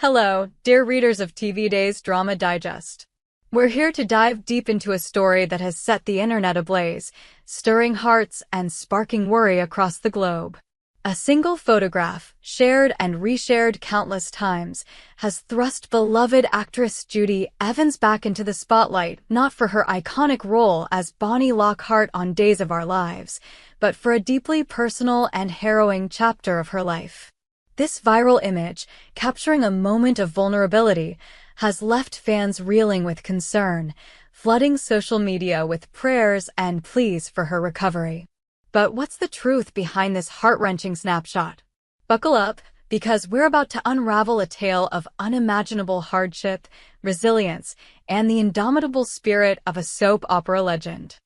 Hello, dear readers of TV Day's Drama Digest. We're here to dive deep into a story that has set the internet ablaze, stirring hearts and sparking worry across the globe. A single photograph, shared and reshared countless times, has thrust beloved actress Judy Evans back into the spotlight, not for her iconic role as Bonnie Lockhart on Days of Our Lives, but for a deeply personal and harrowing chapter of her life. This viral image, capturing a moment of vulnerability, has left fans reeling with concern, flooding social media with prayers and pleas for her recovery. But what's the truth behind this heart-wrenching snapshot? Buckle up, because we're about to unravel a tale of unimaginable hardship, resilience, and the indomitable spirit of a soap opera legend.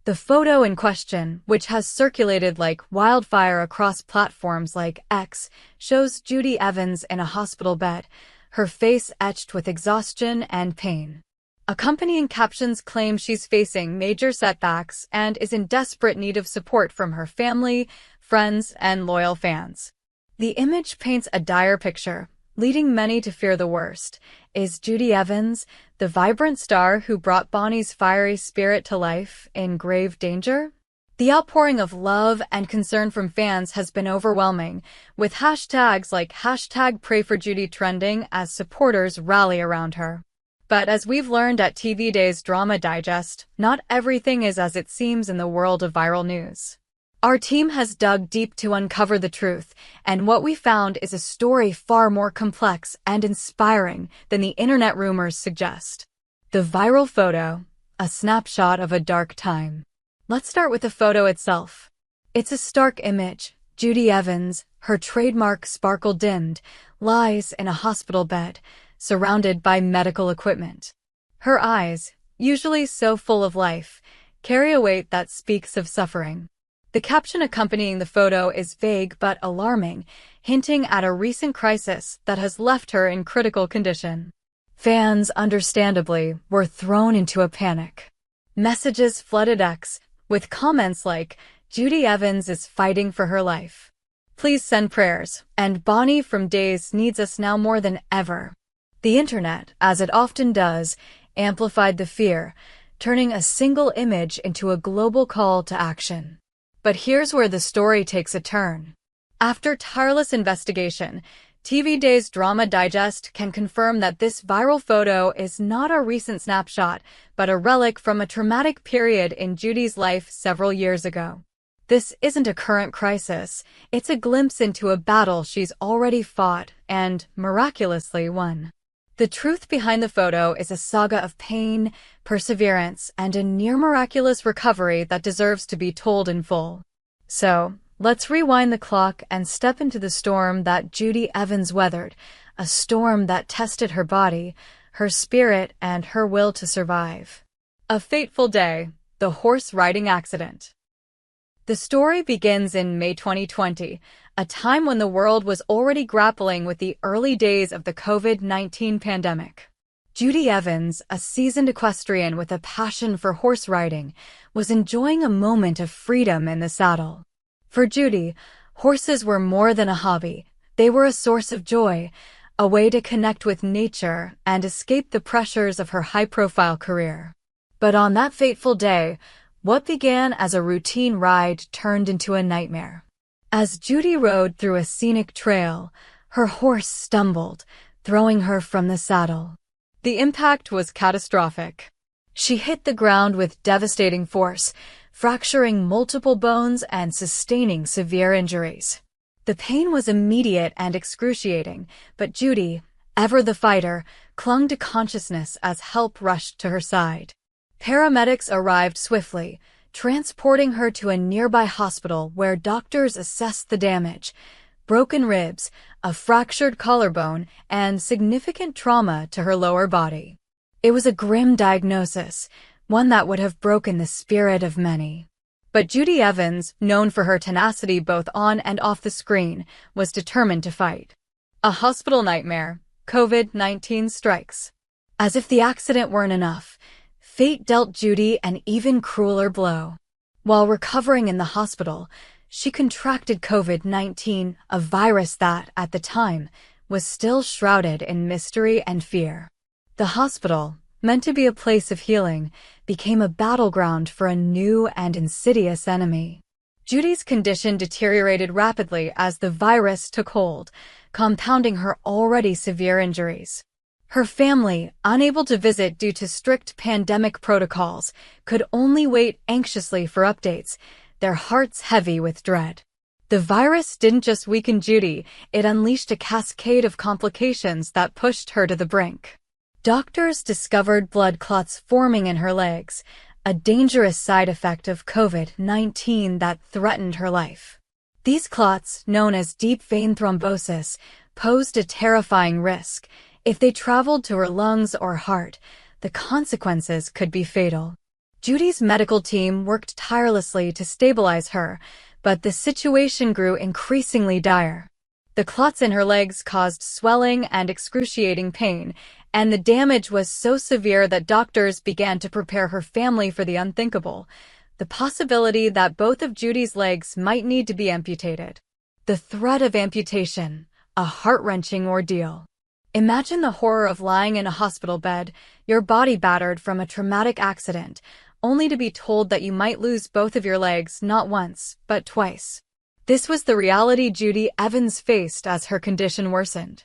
The photo in question, which has circulated like wildfire across platforms like X, shows Judy Evans in a hospital bed, her face etched with exhaustion and pain. Accompanying captions claim she's facing major setbacks and is in desperate need of support from her family, friends, and loyal fans. The image paints a dire picture, leading many to fear the worst. Is Judy Evans, the vibrant star who brought Bonnie's fiery spirit to life, in grave danger? The outpouring of love and concern from fans has been overwhelming, with hashtags like #PrayForJudy trending as supporters rally around her. But as we've learned at TV Day's Drama Digest, not everything is as it seems in the world of viral news. Our team has dug deep to uncover the truth, and what we found is a story far more complex and inspiring than the internet rumors suggest. The viral photo, a snapshot of a dark time. Let's start with the photo itself. It's a stark image. Judy Evans, her trademark sparkle dimmed, lies in a hospital bed, surrounded by medical equipment. Her eyes, usually so full of life, carry a weight that speaks of suffering. The caption accompanying the photo is vague but alarming, hinting at a recent crisis that has left her in critical condition. Fans, understandably, were thrown into a panic. Messages flooded X, with comments like, "Judy Evans is fighting for her life. Please send prayers," and "Bonnie from Days needs us now more than ever." The internet, as it often does, amplified the fear, turning a single image into a global call to action. But here's where the story takes a turn. After tireless investigation, TV Day's Drama Digest can confirm that this viral photo is not a recent snapshot, but a relic from a traumatic period in Judy's life several years ago. This isn't a current crisis, it's a glimpse into a battle she's already fought and, miraculously, won. The truth behind the photo is a saga of pain, perseverance, and a near-miraculous recovery that deserves to be told in full. So, let's rewind the clock and step into the storm that Judy Evans weathered, a storm that tested her body, her spirit, and her will to survive. A fateful day, the horse riding accident. The story begins in May 2020, a time when the world was already grappling with the early days of the COVID-19 pandemic. Judy Evans, a seasoned equestrian with a passion for horse riding, was enjoying a moment of freedom in the saddle. For Judy, horses were more than a hobby. They were a source of joy, a way to connect with nature and escape the pressures of her high-profile career. But on that fateful day, what began as a routine ride turned into a nightmare. As Judy rode through a scenic trail, her horse stumbled, throwing her from the saddle. The impact was catastrophic. She hit the ground with devastating force, fracturing multiple bones and sustaining severe injuries. The pain was immediate and excruciating, but Judy, ever the fighter, clung to consciousness as help rushed to her side. Paramedics arrived swiftly, transporting her to a nearby hospital where doctors assessed the damage: broken ribs, a fractured collarbone, and significant trauma to her lower body. It was a grim diagnosis, one that would have broken the spirit of many. But Judy Evans, known for her tenacity both on and off the screen, was determined to fight. A hospital nightmare. COVID-19 strikes. As if the accident weren't enough, fate dealt Judy an even crueler blow. While recovering in the hospital, she contracted COVID-19, a virus that, at the time, was still shrouded in mystery and fear. The hospital, meant to be a place of healing, became a battleground for a new and insidious enemy. Judy's condition deteriorated rapidly as the virus took hold, compounding her already severe injuries. Her family, unable to visit due to strict pandemic protocols, could only wait anxiously for updates, their hearts heavy with dread. The virus didn't just weaken Judy, it unleashed a cascade of complications that pushed her to the brink. Doctors discovered blood clots forming in her legs, a dangerous side effect of COVID-19 that threatened her life. These clots, known as deep vein thrombosis, posed a terrifying risk. If they traveled to her lungs or heart, the consequences could be fatal. Judy's medical team worked tirelessly to stabilize her, but the situation grew increasingly dire. The clots in her legs caused swelling and excruciating pain, and the damage was so severe that doctors began to prepare her family for the unthinkable, the possibility that both of Judy's legs might need to be amputated. The threat of amputation, a heart-wrenching ordeal. Imagine the horror of lying in a hospital bed, your body battered from a traumatic accident, only to be told that you might lose both of your legs not once, but twice. This was the reality Judy Evans faced as her condition worsened.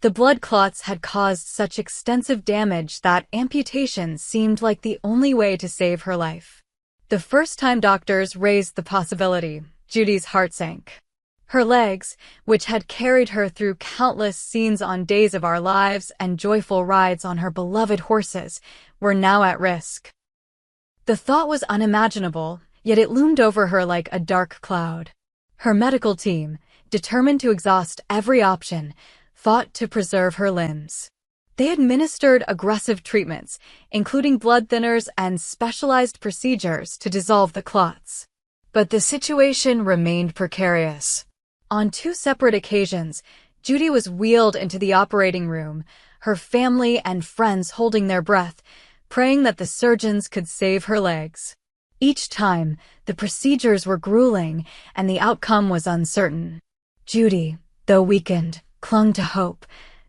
The blood clots had caused such extensive damage that amputation seemed like the only way to save her life. The first time doctors raised the possibility, Judy's heart sank. Her legs, which had carried her through countless scenes on Days of Our Lives and joyful rides on her beloved horses, were now at risk. The thought was unimaginable, yet it loomed over her like a dark cloud. Her medical team, determined to exhaust every option, fought to preserve her limbs. They administered aggressive treatments, including blood thinners and specialized procedures to dissolve the clots. But the situation remained precarious. On 2 separate occasions, Judy was wheeled into the operating room, her family and friends holding their breath, praying that the surgeons could save her legs. Each time, the procedures were grueling and the outcome was uncertain. Judy, though weakened, clung to hope,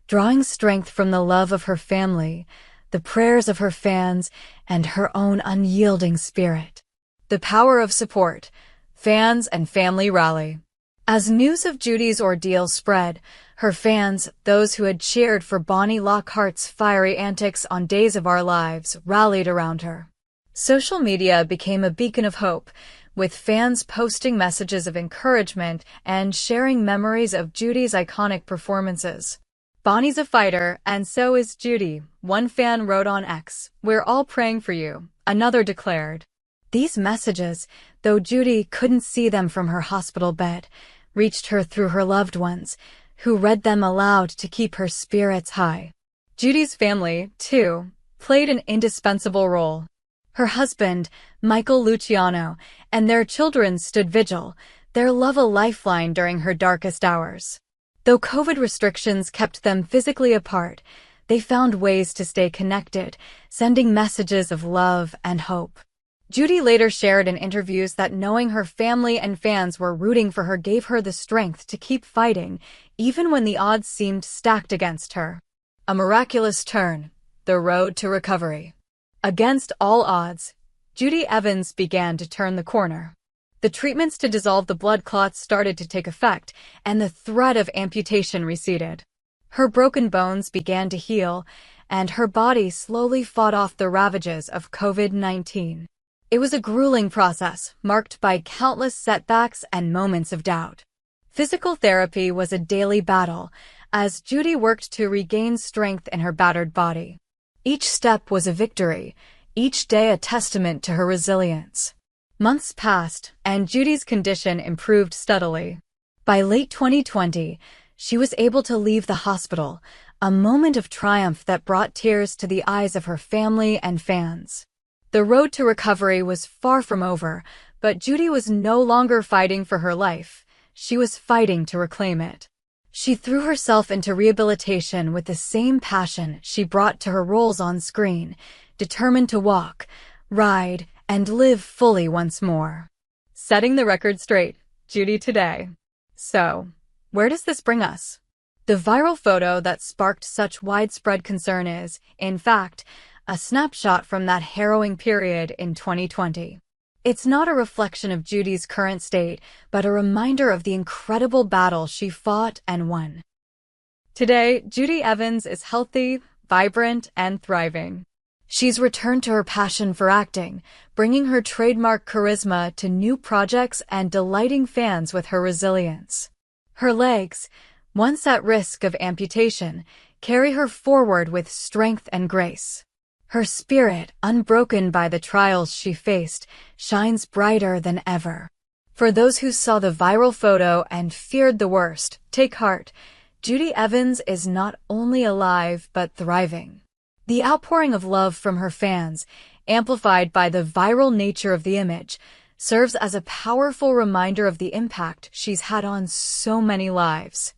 drawing strength from the love of her family, the prayers of her fans, and her own unyielding spirit. The power of support. Fans and family rally. As news of Judy's ordeal spread, her fans, those who had cheered for Bonnie Lockhart's fiery antics on Days of Our Lives, rallied around her. Social media became a beacon of hope, with fans posting messages of encouragement and sharing memories of Judy's iconic performances. "Bonnie's a fighter, and so is Judy," one fan wrote on X. "We're all praying for you," another declared. These messages, though Judy couldn't see them from her hospital bed, reached her through her loved ones, who read them aloud to keep her spirits high. Judy's family, too, played an indispensable role. Her husband, Michael Luciano, and their children stood vigil, their love a lifeline during her darkest hours. Though COVID restrictions kept them physically apart, they found ways to stay connected, sending messages of love and hope. Judy later shared in interviews that knowing her family and fans were rooting for her gave her the strength to keep fighting, even when the odds seemed stacked against her. A miraculous turn. The road to recovery. Against all odds, Judy Evans began to turn the corner. The treatments to dissolve the blood clots started to take effect, and the threat of amputation receded. Her broken bones began to heal, and her body slowly fought off the ravages of COVID-19. It was a grueling process, marked by countless setbacks and moments of doubt. Physical therapy was a daily battle, as Judy worked to regain strength in her battered body. Each step was a victory, each day a testament to her resilience. Months passed, and Judy's condition improved steadily. By late 2020, she was able to leave the hospital, a moment of triumph that brought tears to the eyes of her family and fans. The road to recovery was far from over, but Judy was no longer fighting for her life. She was fighting to reclaim it. She threw herself into rehabilitation with the same passion she brought to her roles on screen, determined to walk, ride, and live fully once more. Setting the record straight, Judy today. So, where does this bring us? The viral photo that sparked such widespread concern is, in fact, a snapshot from that harrowing period in 2020. It's not a reflection of Judy's current state, but a reminder of the incredible battle she fought and won. Today, Judy Evans is healthy, vibrant, and thriving. She's returned to her passion for acting, bringing her trademark charisma to new projects and delighting fans with her resilience. Her legs, once at risk of amputation, carry her forward with strength and grace. Her spirit, unbroken by the trials she faced, shines brighter than ever. For those who saw the viral photo and feared the worst, take heart. Judy Evans is not only alive but thriving. The outpouring of love from her fans, amplified by the viral nature of the image, serves as a powerful reminder of the impact she's had on so many lives.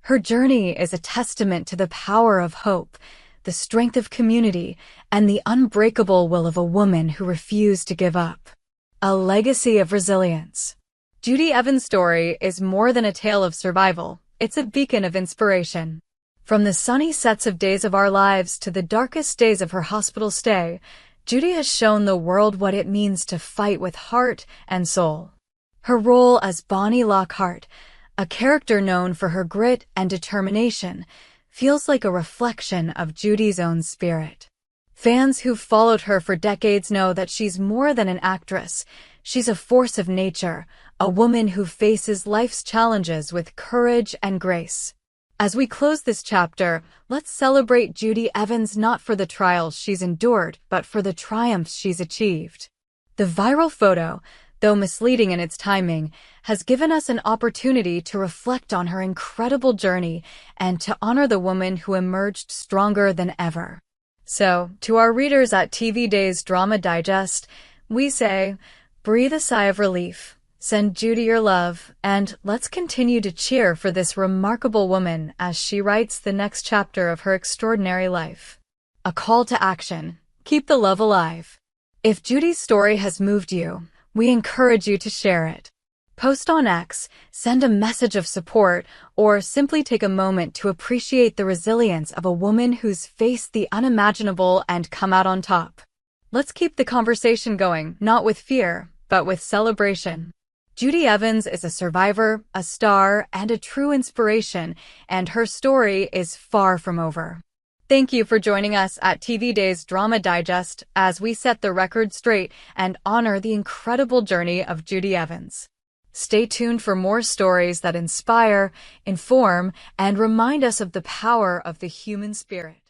Her journey is a testament to the power of hope, the strength of community, and the unbreakable will of a woman who refused to give up. A legacy of resilience. Judy Evans' story is more than a tale of survival. It's a beacon of inspiration. From the sunny sets of Days of Our Lives to the darkest days of her hospital stay, Judy has shown the world what it means to fight with heart and soul. Her role as Bonnie Lockhart, a character known for her grit and determination, feels like a reflection of Judy's own spirit. Fans who've followed her for decades know that she's more than an actress. She's a force of nature, a woman who faces life's challenges with courage and grace. As we close this chapter, let's celebrate Judy Evans not for the trials she's endured, but for the triumphs she's achieved. The viral photo, though misleading in its timing, has given us an opportunity to reflect on her incredible journey and to honor the woman who emerged stronger than ever. So, to our readers at TV Days Drama Digest, we say, breathe a sigh of relief, send Judy your love, and let's continue to cheer for this remarkable woman as she writes the next chapter of her extraordinary life. A call to action. Keep the love alive. If Judy's story has moved you, we encourage you to share it. Post on X, send a message of support, or simply take a moment to appreciate the resilience of a woman who's faced the unimaginable and come out on top. Let's keep the conversation going, not with fear, but with celebration. Judy Evans is a survivor, a star, and a true inspiration, and her story is far from over. Thank you for joining us at TV Days Drama Digest as we set the record straight and honor the incredible journey of Judy Evans. Stay tuned for more stories that inspire, inform, and remind us of the power of the human spirit.